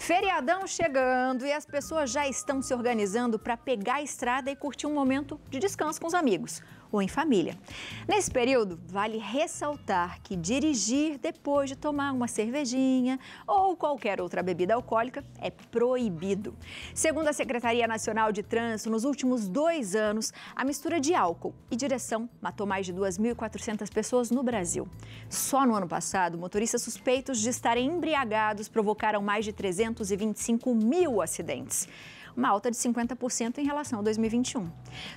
Feriadão chegando e as pessoas já estão se organizando para pegar a estrada e curtir um momento de descanso com os amigos ou em família. Nesse período, vale ressaltar que dirigir depois de tomar uma cervejinha ou qualquer outra bebida alcoólica é proibido. Segundo a Secretaria Nacional de Trânsito, nos últimos 2 anos, a mistura de álcool e direção matou mais de 2.400 pessoas no Brasil. Só no ano passado, motoristas suspeitos de estarem embriagados provocaram mais de 325 mil acidentes. Uma alta de 50% em relação a 2021.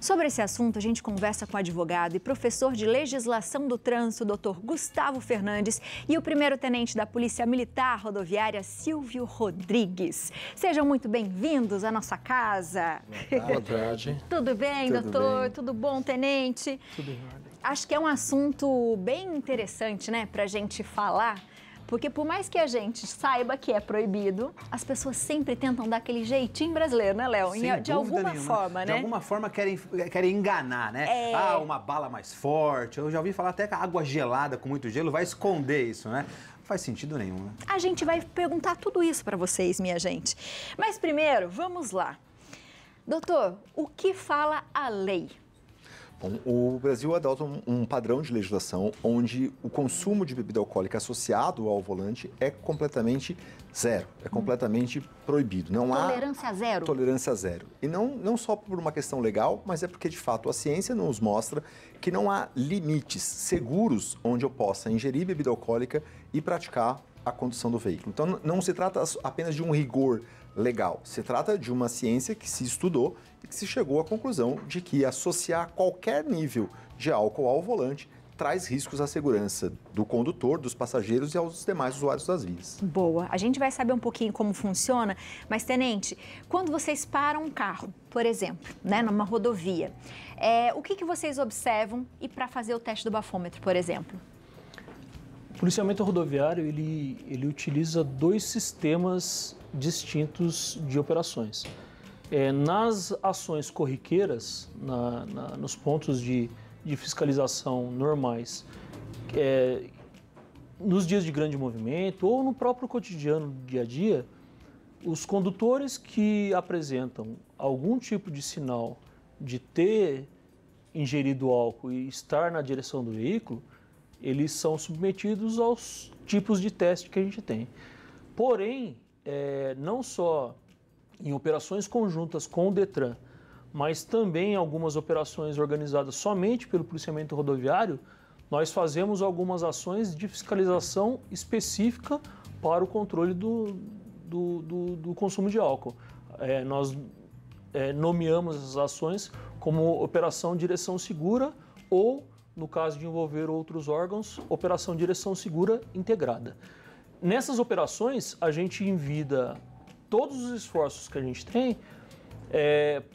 Sobre esse assunto, a gente conversa com o advogado e professor de legislação do trânsito, Dr. Gustavo Fernandes, e o primeiro-tenente da Polícia Militar Rodoviária, Silvio Rodrigues. Sejam muito bem-vindos à nossa casa. Boa tarde. Tudo bem, doutor? Tudo bom, tenente? Tudo em ordem. Acho que é um assunto bem interessante, né, para a gente falar. Porque por mais que a gente saiba que é proibido, as pessoas sempre tentam dar aquele jeitinho brasileiro, né, Léo? De alguma forma, né? De alguma forma querem enganar, né? Ah, uma bala mais forte. Eu já ouvi falar até que a água gelada com muito gelo vai esconder isso, né? Não faz sentido nenhum, né? A gente vai perguntar tudo isso para vocês, minha gente. Mas primeiro, vamos lá. Doutor, o que fala a lei? Bom, o Brasil adota um padrão de legislação onde o consumo de bebida alcoólica associado ao volante é completamente zero, é completamente proibido. Não Tolerância há zero? Tolerância zero. E não só por uma questão legal, mas é porque, de fato, a ciência nos mostra que não há limites seguros onde eu possa ingerir bebida alcoólica e praticar a condução do veículo. Então, não se trata apenas de um rigor legal, se trata de uma ciência que se estudou e que se chegou à conclusão de que associar qualquer nível de álcool ao volante traz riscos à segurança do condutor, dos passageiros e aos demais usuários das vias. Boa. A gente vai saber um pouquinho como funciona, mas, tenente, quando vocês param um carro, por exemplo, né, numa rodovia, o que vocês observam e para fazer o teste do bafômetro, por exemplo? O policiamento rodoviário, ele utiliza 2 sistemas distintos de operações. Nas ações corriqueiras, nos pontos de fiscalização normais, nos dias de grande movimento ou no próprio cotidiano do dia a dia, os condutores que apresentam algum tipo de sinal de ter ingerido álcool e estar na direção do veículo, eles são submetidos aos tipos de teste que a gente tem. Porém, não só em operações conjuntas com o Detran, mas também em algumas operações organizadas somente pelo policiamento rodoviário, nós fazemos algumas ações de fiscalização específica para o controle do consumo de álcool. Nós nomeamos essas ações como Operação Direção Segura ou, no caso de envolver outros órgãos, Operação Direção Segura Integrada. Nessas operações, a gente envida todos os esforços que a gente tem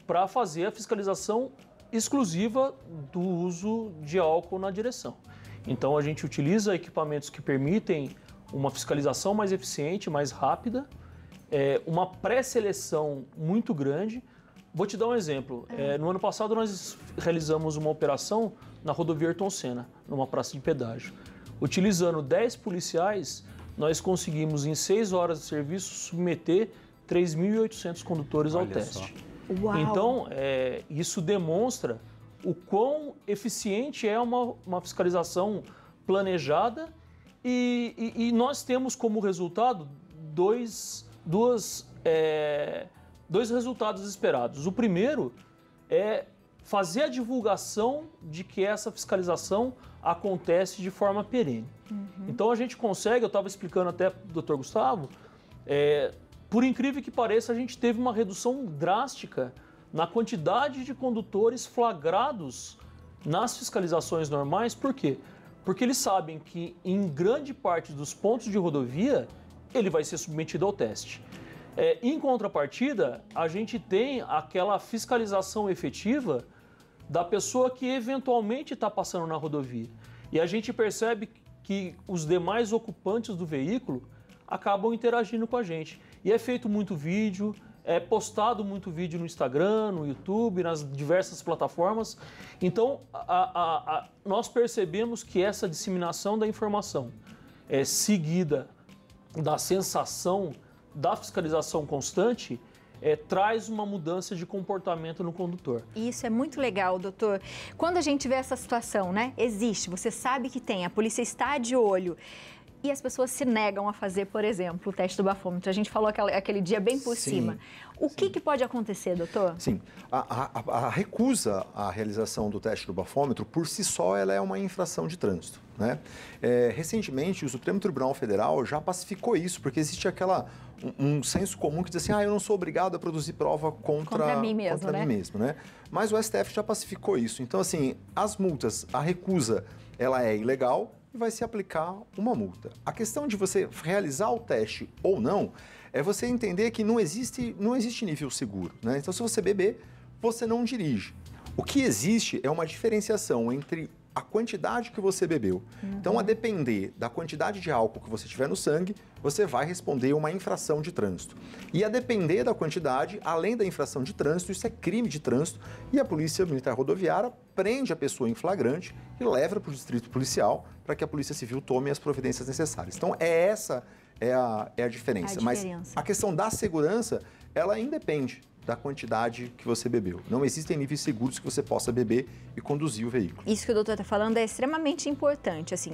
para fazer a fiscalização exclusiva do uso de álcool na direção. Então, a gente utiliza equipamentos que permitem uma fiscalização mais eficiente, mais rápida, uma pré-seleção muito grande. Vou te dar um exemplo. No ano passado, nós realizamos uma operação na rodovia Ayrton Senna, numa praça de pedágio. Utilizando 10 policiais, nós conseguimos, em 6 horas de serviço, submeter 3.800 condutores ao teste. Uau. Então, isso demonstra o quão eficiente é uma fiscalização planejada e nós temos como resultado dois resultados esperados. O primeiro é fazer a divulgação de que essa fiscalização acontece de forma perene. Então a gente consegue, eu estava explicando até para o Dr. Gustavo, por incrível que pareça, a gente teve uma redução drástica na quantidade de condutores flagrados nas fiscalizações normais. Por quê? Porque eles sabem que em grande parte dos pontos de rodovia ele vai ser submetido ao teste. Em contrapartida, a gente tem aquela fiscalização efetiva da pessoa que eventualmente está passando na rodovia. E a gente percebe que os demais ocupantes do veículo acabam interagindo com a gente. E é feito muito vídeo, é postado muito vídeo no Instagram, no YouTube, nas diversas plataformas. Então, nós percebemos que essa disseminação da informação seguida da sensação da fiscalização constante traz uma mudança de comportamento no condutor. Isso é muito legal, doutor. Quando a gente vê essa situação, né? Existe, você sabe que tem, a polícia está de olho. E as pessoas se negam a fazer, por exemplo, o teste do bafômetro. A gente falou aquele dia bem por cima. O que pode acontecer, doutor? Sim, a recusa à realização do teste do bafômetro, por si só, ela é uma infração de trânsito, né? Recentemente, o Supremo Tribunal Federal já pacificou isso, porque existe um senso comum que diz assim, eu não sou obrigado a produzir prova contra mim mesmo, né? Mas o STF já pacificou isso. Então, assim, as multas, a recusa, ela é ilegal, e vai se aplicar uma multa. A questão de você realizar o teste ou não é você entender que não existe nível seguro, né? Então, se você beber, você não dirige. O que existe é uma diferenciação entre a quantidade que você bebeu. Então, a depender da quantidade de álcool que você tiver no sangue, você vai responder uma infração de trânsito. E a depender da quantidade, além da infração de trânsito, isso é crime de trânsito e a Polícia Militar Rodoviária prende a pessoa em flagrante e leva para o distrito policial para que a Polícia Civil tome as providências necessárias. Então, essa é a diferença. Mas a questão da segurança, ela independe da quantidade que você bebeu. Não existem níveis seguros que você possa beber e conduzir o veículo. Isso que o doutor está falando é extremamente importante, assim,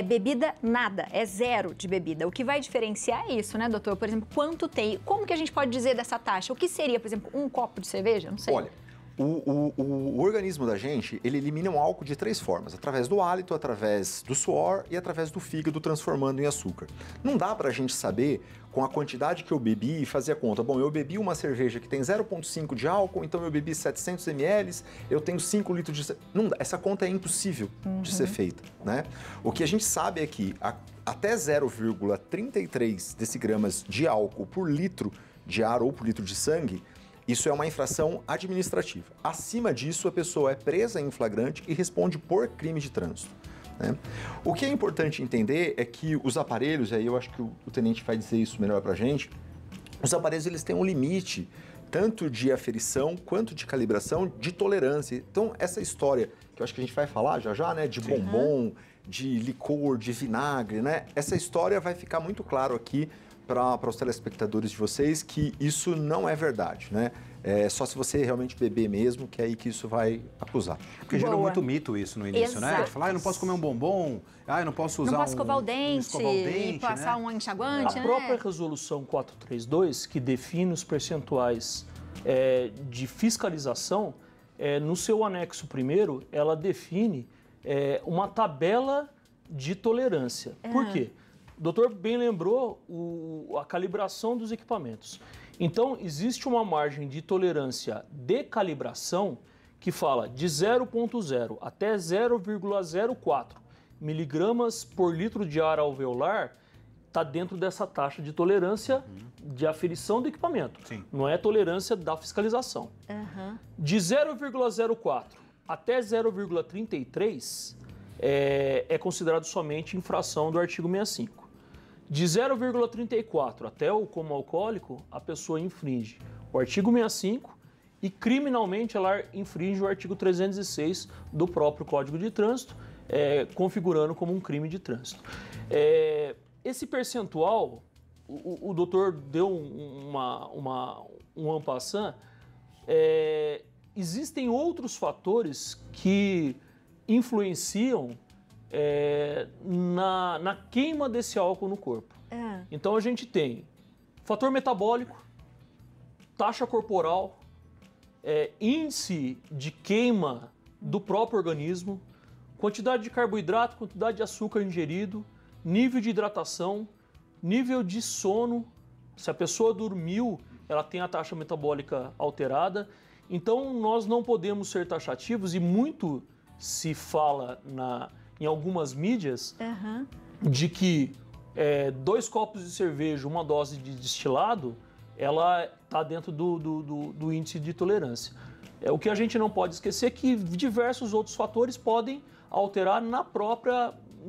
bebida nada, é zero de bebida. O que vai diferenciar é isso, né, doutor? Por exemplo, quanto tem, como que a gente pode dizer dessa taxa? O que seria, por exemplo, um copo de cerveja? Não sei. Olha, o organismo da gente, ele elimina um álcool de 3 formas, através do hálito, através do suor e através do fígado, transformando em açúcar. Não dá pra gente saber, com a quantidade que eu bebi, e fazer a conta. Bom, eu bebi uma cerveja que tem 0,5 de álcool, então eu bebi 700 ml, eu tenho 5 litros de... Não dá, essa conta é impossível de ser feita, né? O que a gente sabe é que até 0,33 decigramas de álcool por litro de ar ou por litro de sangue, isso é uma infração administrativa. Acima disso, a pessoa é presa em flagrante e responde por crime de trânsito, né? O que é importante entender é que os aparelhos, aí eu acho que o tenente vai dizer isso melhor pra gente, os aparelhos eles têm um limite, tanto de aferição quanto de calibração, de tolerância. Então, essa história, que eu acho que a gente vai falar já, né, de bombom, de licor, de vinagre, né? Essa história vai ficar muito claro aqui para os telespectadores de vocês que isso não é verdade, né? É só se você realmente beber mesmo, que é aí que isso vai acusar. Porque gerou muito mito isso no início, Exato. né? De falar, eu não posso comer um bombom, eu não posso usar não posso escovar o dente, e passar um enxaguante, A própria resolução 432, que define os percentuais de fiscalização, no seu anexo primeiro, ela define uma tabela de tolerância. Por quê? O doutor bem lembrou a calibração dos equipamentos. Então, existe uma margem de tolerância de calibração que fala de 0,0 até 0,04 miligramas por litro de ar alveolar, está dentro dessa taxa de tolerância de aferição do equipamento. Sim. Não é tolerância da fiscalização. De 0,04 até 0,33 é considerado somente infração do artigo 65. De 0,34 até o coma alcoólico, a pessoa infringe o artigo 65 e criminalmente ela infringe o artigo 306 do próprio Código de Trânsito, configurando como um crime de trânsito. Esse percentual, o doutor deu um en passant, existem outros fatores que influenciam na queima desse álcool no corpo. Então a gente tem fator metabólico, taxa corporal, índice de queima do próprio organismo, quantidade de carboidrato, quantidade de açúcar ingerido, nível de hidratação, nível de sono. Se a pessoa dormiu, ela tem a taxa metabólica alterada. Então nós não podemos ser taxativos e muito se fala em algumas mídias de que 2 copos de cerveja, 1 dose de destilado, ela está dentro do índice de tolerância. O que a gente não pode esquecer é que diversos outros fatores podem alterar no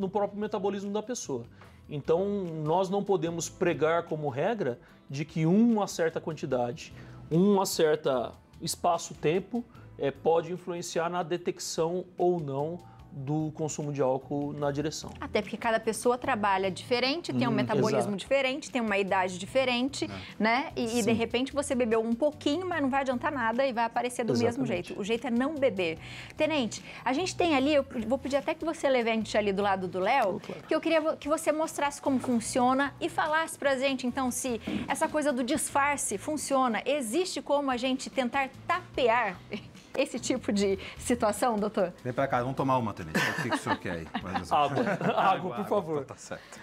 próprio metabolismo da pessoa. Então, nós não podemos pregar como regra de que uma certa quantidade, uma certa espaço-tempo pode influenciar na detecção ou não do consumo de álcool na direção. Até porque cada pessoa trabalha diferente, tem um metabolismo exato. diferente, tem uma idade diferente, né? E de repente você bebeu um pouquinho, mas não vai adiantar nada e vai aparecer do mesmo jeito. O jeito é não beber. Tenente, a gente tem ali, eu vou pedir até que você levante ali do lado do Léo, que eu queria que você mostrasse como funciona e falasse pra gente, então, se essa coisa do disfarce funciona. Existe como a gente tentar tapear esse tipo de situação, doutor? Vem pra cá, vamos tomar uma, Tenente. O que o senhor quer aí? Água, por favor. Tá certo.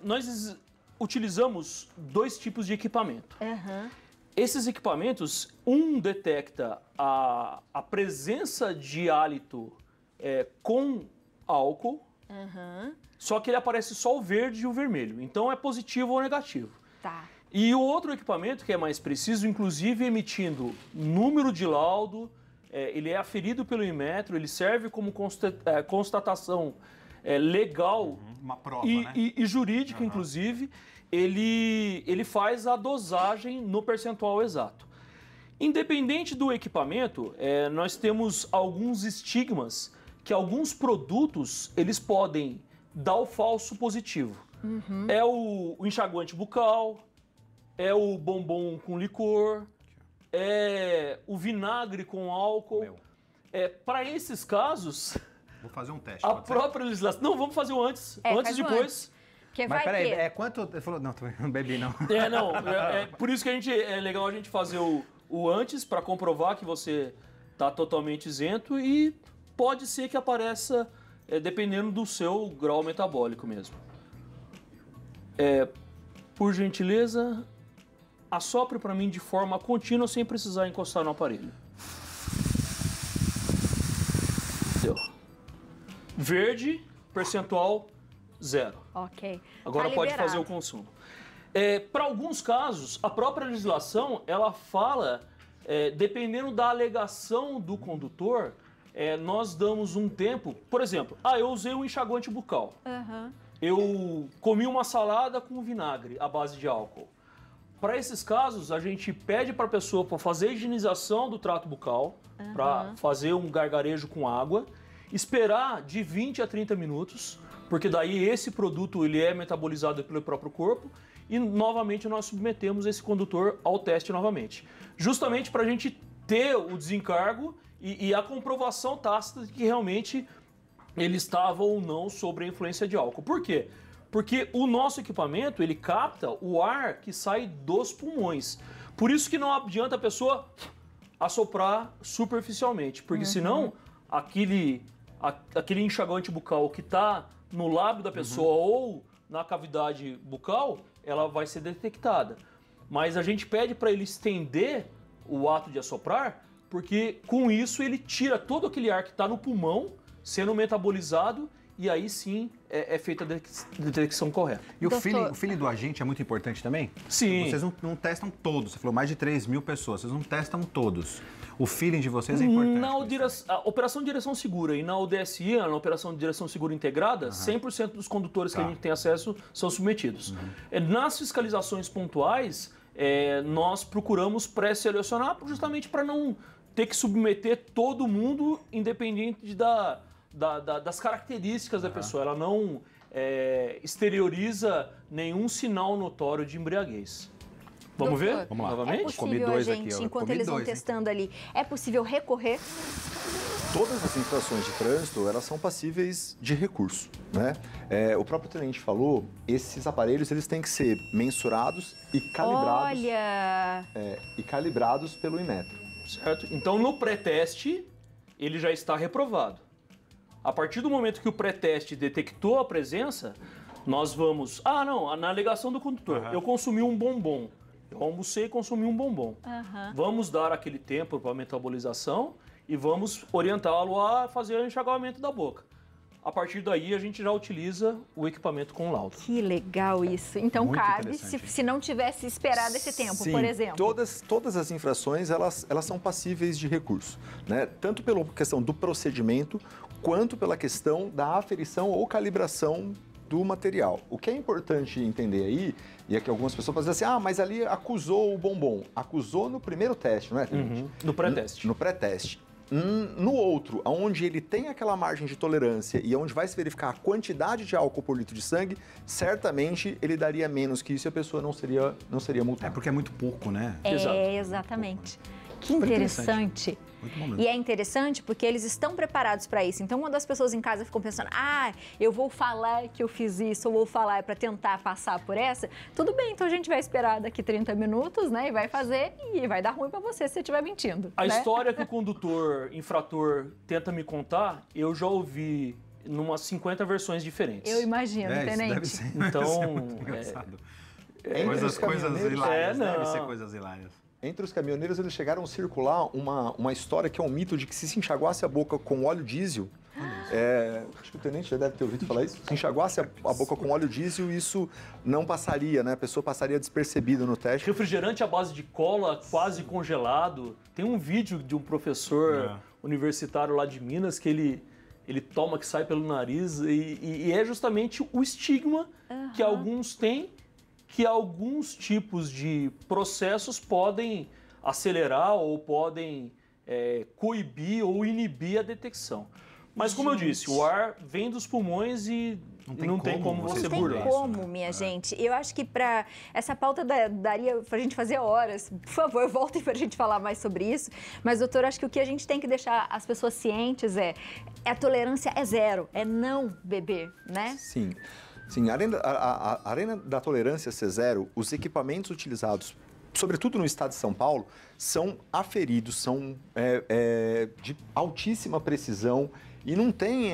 Nós utilizamos 2 tipos de equipamento. Esses equipamentos, um detecta a presença de hálito com álcool, só que ele aparece só o verde e o vermelho. Então é positivo ou negativo. Tá. E o outro equipamento, que é mais preciso, inclusive emitindo número de laudo, ele é aferido pelo Inmetro, ele serve como constatação legal uma prova, e jurídica, inclusive, ele faz a dosagem no percentual exato. Independente do equipamento, nós temos alguns estigmas que alguns produtos eles podem dar o falso positivo. É o enxaguante bucal, é o bombom com licor, é o vinagre com álcool. Para esses casos... Vou fazer um teste. A própria legislação... Não, vamos fazer o antes. Antes e depois. Que Mas vai peraí, quanto... Ele falou, não, não bebi não. Por isso que é legal a gente fazer o antes, para comprovar que você está totalmente isento e pode ser que apareça, dependendo do seu grau metabólico mesmo. Por gentileza... Assopre para mim de forma contínua, sem precisar encostar no aparelho. Deu. Verde, percentual 0. Ok. Agora Tá pode liberado. fazer o consumo. Para alguns casos, a própria legislação, ela fala, dependendo da alegação do condutor, nós damos um tempo... Por exemplo, eu usei um enxaguante bucal. Eu comi uma salada com vinagre à base de álcool. Para esses casos, a gente pede para a pessoa para fazer a higienização do trato bucal, para fazer um gargarejo com água, esperar de 20 a 30 minutos, porque daí esse produto ele é metabolizado pelo próprio corpo e novamente nós submetemos esse condutor ao teste novamente. Justamente para a gente ter o desencargo e a comprovação tácita de que realmente ele estava ou não sob a influência de álcool. Por quê? Porque o nosso equipamento, ele capta o ar que sai dos pulmões. Por isso que não adianta a pessoa assoprar superficialmente, porque senão aquele enxaguante bucal que está no lábio da pessoa ou na cavidade bucal, ela vai ser detectada. Mas a gente pede para ele estender o ato de assoprar, porque com isso ele tira todo aquele ar que está no pulmão, sendo metabolizado, e aí sim é feita a detecção correta. E o feeling do agente é muito importante também? Sim. Vocês não testam todos, você falou mais de 3.000 pessoas, vocês não testam todos. O feeling de vocês é importante. A Operação Direção Segura e na ODSI, na Operação de Direção Segura Integrada, 100% dos condutores que a gente tem acesso são submetidos. Nas fiscalizações pontuais, nós procuramos pré-selecionar justamente para não ter que submeter todo mundo, independente das características da pessoa. Ela não exterioriza nenhum sinal notório de embriaguez. Vamos ver? Vamos lá. Novamente? É possível Comi dois a gente, aqui, ó. enquanto Comi eles vão dois, hein? testando ali, é possível recorrer? Todas as infrações de trânsito, elas são passíveis de recurso, né? O próprio tenente falou, esses aparelhos eles têm que ser mensurados e calibrados. Olha! E calibrados pelo Inmetro. Certo? Então, no pré-teste, ele já está reprovado. A partir do momento que o pré-teste detectou a presença, nós vamos... na alegação do condutor, eu consumi um bombom. Eu almocei e consumi um bombom. Vamos dar aquele tempo para a metabolização e vamos orientá-lo a fazer o enxaguamento da boca. A partir daí, a gente já utiliza o equipamento com laudo. Que legal isso. Então, Muito cabe, interessante. se não tivesse esperado esse tempo, Sim, por exemplo. todas as infrações, elas são passíveis de recurso, né? Tanto pela questão do procedimento, quanto pela questão da aferição ou calibração do material. O que é importante entender aí, e é que algumas pessoas podem dizer assim, mas ali acusou o bombom. Acusou no primeiro teste, não é? No pré-teste. No pré-teste. No outro, onde ele tem aquela margem de tolerância e onde vai se verificar a quantidade de álcool por litro de sangue, certamente ele daria menos que isso e a pessoa não seria multada. É porque é muito pouco, né? Exato. Exatamente. Que interessante. Muito bom mesmo. E é interessante porque eles estão preparados para isso. Então, quando as pessoas em casa ficam pensando, eu vou falar que eu fiz isso, ou vou falar para tentar passar por essa, tudo bem, então a gente vai esperar daqui 30 minutos, né? E vai fazer e vai dar ruim para você se você estiver mentindo. A né? história que o condutor infrator tenta me contar, eu já ouvi numas 50 versões diferentes. Eu imagino, Isso tenente. deve ser, Então, deve ser muito engraçado. Coisas caminhoneiros- hilárias, não. deve ser coisas hilárias. Entre os caminhoneiros, eles chegaram a circular uma história que é um mito de que se enxaguasse a boca com óleo diesel, acho que o tenente já deve ter ouvido falar isso, se enxaguasse a boca com óleo diesel, isso não passaria, né? A pessoa passaria despercebida no teste. refrigerante à base de cola, quase congelado. Tem um vídeo de um professor universitário lá de Minas que ele toma, que sai pelo nariz, e é justamente o estigma que alguns têm, que alguns tipos de processos podem acelerar ou podem coibir ou inibir a detecção. Mas, como eu disse, o ar vem dos pulmões e não tem como você Não tem burlar. como, minha gente. Eu acho que para essa pauta daria para a gente fazer horas. Por favor, voltem para a gente falar mais sobre isso. Mas, doutor, acho que o que a gente tem que deixar as pessoas cientes a tolerância é zero, é não beber, né? Sim. A arena da tolerância ser zero, os equipamentos utilizados, sobretudo no estado de São Paulo, são aferidos, são de altíssima precisão e não tem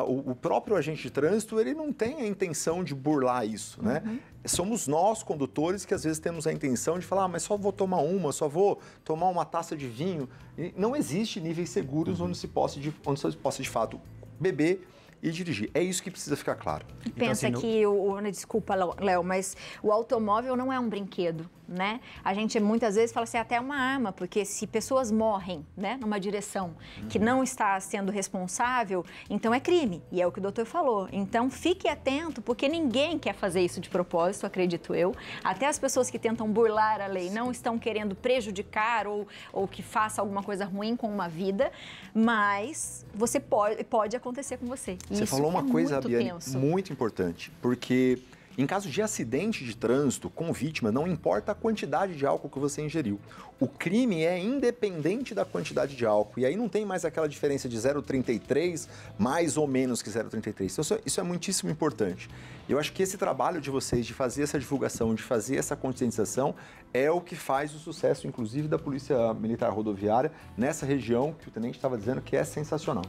o próprio agente de trânsito, ele não tem a intenção de burlar isso, né? Somos nós, condutores, que às vezes temos a intenção de falar, mas só vou tomar só vou tomar uma taça de vinho. E não existe níveis seguros onde se possa de fato beber e dirigir. É isso que precisa ficar claro. E pensa que, desculpa, Léo, mas o automóvel não é um brinquedo, né? A gente muitas vezes fala assim, até uma arma, porque se pessoas morrem, né, numa direção que não está sendo responsável, então é crime, e é o que o doutor falou. Então fique atento, porque ninguém quer fazer isso de propósito, acredito eu. Até as pessoas que tentam burlar a lei não estão querendo prejudicar ou que faça alguma coisa ruim com uma vida, mas você pode acontecer com você. Você Isso falou uma coisa, muito Biane, tenso. muito importante, porque em caso de acidente de trânsito com vítima, não importa a quantidade de álcool que você ingeriu. O crime é independente da quantidade de álcool. E aí não tem mais aquela diferença de 0,33 mais ou menos que 0,33. Então, isso é muitíssimo importante. Eu acho que esse trabalho de vocês, de fazer essa divulgação, de fazer essa conscientização, é o que faz o sucesso, inclusive, da Polícia Militar Rodoviária nessa região que o tenente estava dizendo que é sensacional.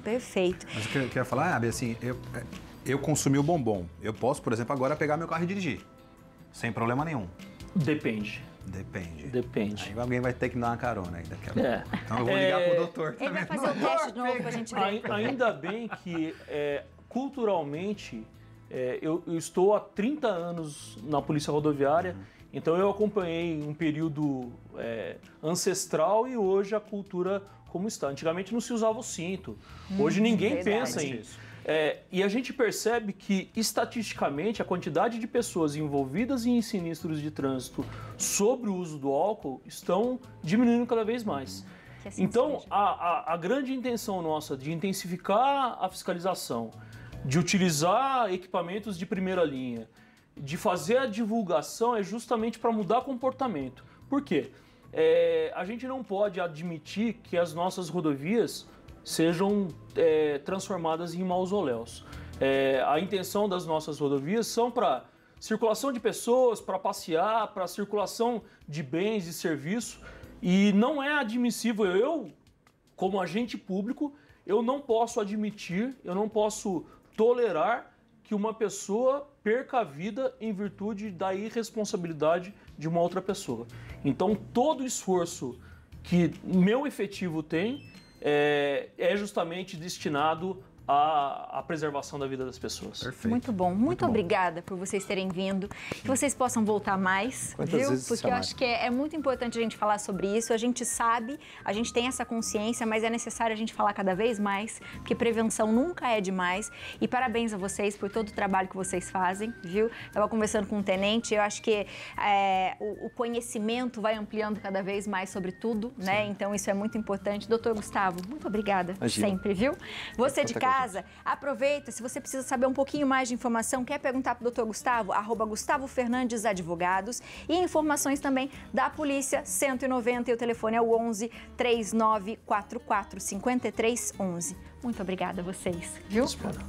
Perfeito. Mas o que eu queria falar, Abi, assim, eu consumi o bombom. Eu posso, por exemplo, agora pegar meu carro e dirigir. Sem problema nenhum. Depende. Aí alguém vai ter que me dar uma carona aí daqui a pouco. Então eu vou ligar pro doutor Ele também. vai fazer o teste de novo pra gente ver. Ainda bem que, culturalmente, eu estou há 30 anos na Polícia Rodoviária, então eu acompanhei um período ancestral e hoje a cultura como está. Antigamente não se usava o cinto, hoje ninguém verdade. pensa nisso. E a gente percebe que, estatisticamente, a quantidade de pessoas envolvidas em sinistros de trânsito sobre o uso do álcool estão diminuindo cada vez mais. Que assim Então, seja. a grande intenção nossa de intensificar a fiscalização, de utilizar equipamentos de primeira linha, de fazer a divulgação é justamente para mudar comportamento. Por quê? A gente não pode admitir que as nossas rodovias sejam transformadas em mausoléus. A intenção das nossas rodovias são para circulação de pessoas, para passear, para circulação de bens e serviços, e não é admissível, eu, como agente público, eu não posso admitir, eu não posso tolerar que uma pessoa perca a vida em virtude da irresponsabilidade de uma outra pessoa. Então, todo o esforço que meu efetivo tem é justamente destinado a preservação da vida das pessoas. Perfeito. Muito bom. Muito obrigada por vocês terem vindo. Que vocês possam voltar mais, Quantas viu? vezes Porque eu chamar. acho que é muito importante a gente falar sobre isso. A gente sabe, a gente tem essa consciência, mas é necessário a gente falar cada vez mais, porque prevenção nunca é demais. E parabéns a vocês por todo o trabalho que vocês fazem, viu? Estava conversando com um tenente, eu acho que o conhecimento vai ampliando cada vez mais sobre tudo, né? Então isso é muito importante. Doutor Gustavo, muito obrigada. Imagina. Sempre, viu? Você de Conta com a casa, aproveita, se você precisa saber um pouquinho mais de informação, quer perguntar para o doutor Gustavo, @Gustavo Fernandes Advogados, e informações também da Polícia 190, e o telefone é o 11 3944 5311. Muito obrigada a vocês, viu? Espero.